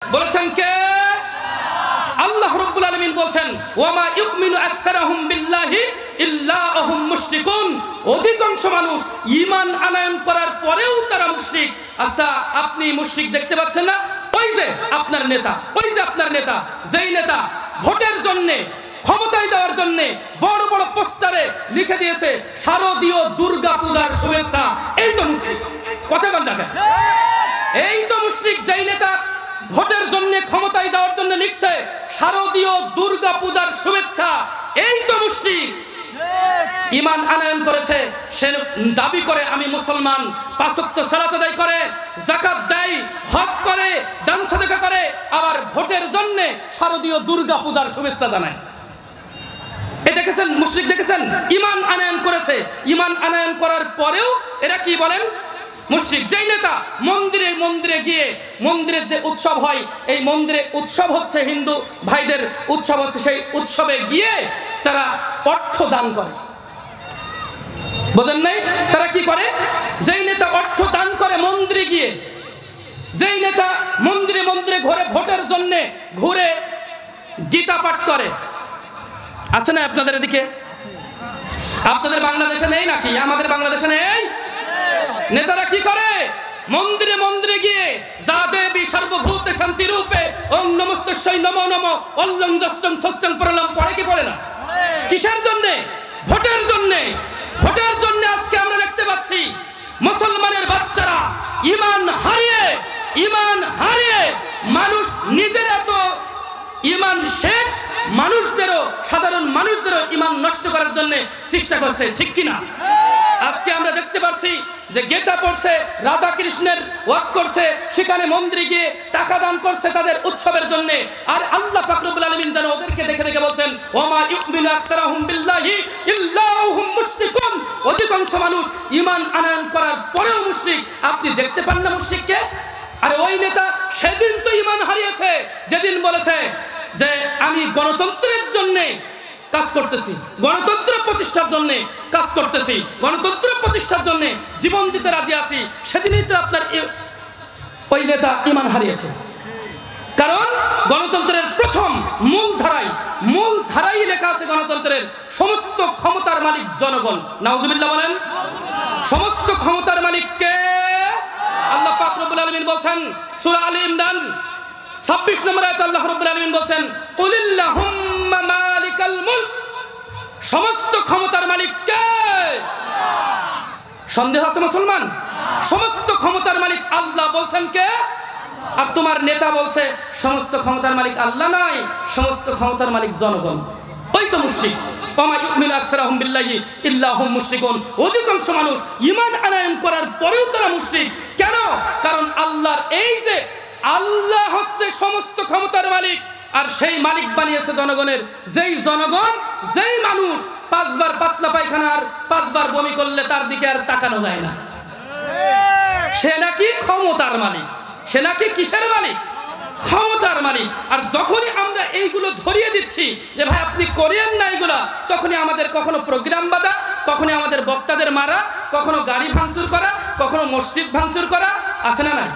বলেছেন কে? আল্লাহ রাব্বুল আলামিন বলেন ওয়ামা ইউমিনু আকসারুহুম বিল্লাহি ইল্লা ওয়াহুম মুশরিকুন। অধিকাংশ মানুষ ঈমান আনয়ন করার পরেও তারা মুশরিক। আচ্ছা, আপনি মুশরিক দেখতে পাচ্ছেন না? ওই যে আপনার নেতা, যেই নেতা ভোটের জন্য ক্ষমতায় যাওয়ার জন্য বড় বড় পোস্টারে লিখে দিয়েছে শারদীয় দুর্গা পূজার শুভেচ্ছা, এই তো মুশরিক। কথা বল দেখেন, এই তো মুশরিক। যেই নেতা ভোটের জন্য ক্ষমতায় যাওয়ার জন্য লিখছে শারদীয় দুর্গা পূজার শুভেচ্ছা, এই তো মুশরিক। ঈমান আনয়ন করেছে, সে দাবি করে আমি মুসলমান, ৫ ওয়াক্ত সালাত আদায় করে, যাকাত দেয়, হজ করে, দান সাদাকা করে, আবার ভোটের জন্য শারদীয় দুর্গা পূজার শুভেচ্ছা জানায়। এই দেখেছেন মুশরিক, দেখেছেন? ঈমান আনয়ন করেছে, ঈমান আনয়ন করার পরেও এরা কি বলেন? মুশরিক। যেই নেতা মন্দিরে গিয়ে, মন্দিরের যে উৎসব হয়, এই মন্দিরে উৎসব হচ্ছে হিন্দু ভাইদের উৎসব হচ্ছে, সেই উৎসবে গিয়ে তারা অর্থ দান করে। বোঝেন নাই? তারা কি করে? যেই নেতা অর্থ দান করে মন্দিরে গিয়ে, যেই নেতা মন্দিরে ঘুরে ভোটের জন্য ঘুরে গীতা পাঠ করে, আছে না আপনাদের এদিকে? আপনাদের বাংলাদেশে নেই নাকি? আমাদের বাংলাদেশে নেই? নেতারা কি করে? মন্দিরে গিয়ে যা দেবী সর্বভূত শান্তি রূপে ওম নমস্তস্যৈ নমো নমঃ অল্লং যষ্টং ষষ্ঠং প্রণাম পড়ে কি পড়ে না? কিসের জন্য? ভোটের জন্য। ভোটের জন্য আজকে আমরা দেখতে পাচ্ছি মুসলমানের বাচ্চারা ঈমান হারিয়ে মানুষ নিজেরা তো ঈমান শেষ, মানুষদেরও, সাধারণ মানুষদেরও ঈমান নষ্ট করার জন্য চেষ্টা করছে, ঠিক কিনা? আজকে আমরা দেখতে পাচ্ছি যে গীতা পড়ছে, রাধা কৃষ্ণের ওয়াজ করছে, সেখানে মন্দিরে গিয়ে টাকা দান করছে তাদের উৎসবের জন্য। আর আল্লাহ পাক রব্বুল আলামিন যেন ওদেরকে দেখে বলছেন ওয়ামা ইউমিনু আকসারুহুম বিল্লাহি ইল্লা ওয়াহুম মুশরিকুন। অধিকাংশ মানুষ ঈমান আনয়ন করার পরেও মুশরিক। আপনি দেখতে পান না মুশরিককে? আরে ওই নেতা সেদিন তো ঈমান হারিয়েছে, যেদিন বলেছে যে আমি গণতন্ত্রের জন্য কাজ করতেছি, গণতন্ত্র প্রতিষ্ঠার জন্য কাজ করতেছি, গণতন্ত্র প্রতিষ্ঠার জন্য জীবন দিতে রাজি আছি। সেদিনই তো আপনার ওই নেতা ঈমান হারিয়েছে। কারণ গণতন্ত্রের প্রথম মূল ধারাই লেখা আছে গণতন্ত্রের সমস্ত ক্ষমতার মালিক জনগণ। নাউজুবিল্লাহ বলেন। সমস্ত ক্ষমতার মালিক কে? আল্লাহ পাক রব্বুল আলামিন বলেন সূরা আলে ইমরান ২৬ নম্বর আয়াতে আল্লাহ রাব্বুল আলামিন বলেন কুলিল্লাহুম্মা মালিকাল মুলক। সমস্ত ক্ষমতার মালিক কে? সন্দেহ আছে মুসলমান? সমস্ত ক্ষমতার মালিক আল্লাহ বলছেন কে? আর তোমার নেতা বলছে সমস্ত ক্ষমতার মালিক আল্লাহ নয়, সমস্ত ক্ষমতার মালিক জনগণ। ওই তো মুশরিক। ওয়ামা ইউমিনু আকসারুহুম বিল্লাহি ইল্লা ওয়াহুম মুশরিকুন। অধিকাংশ মানুষ ঈমান আনয়ন করার পরেও তারা মুশরিক। কেন? কারণ আল্লাহর এই যে আল্লাহ হচ্ছে সমস্ত ক্ষমতার মালিক, আর সেই মালিক বানিয়েছে জনগণের। যেই মানুষ ৫ বার পাতলা পায়খানা আর ৫ বার বমি করলে তার দিকে আর তাকানো যায় না, সে নাকি ক্ষমতার মালিক। সে নাকি কিসের মালিক? ক্ষমতার মালিক। আর যখনই আমরা এইগুলো ধরিয়ে দিচ্ছি যে ভাই আপনি করেন না এইগুলা, তখনই আমাদের কখনো প্রোগ্রাম বাঁধা, কখনো আমাদের বক্তাদের মারা, কখনো গাড়ি ভাঙচুর করা, কখনো মসজিদ ভাঙচুর করা, আছে না নাই?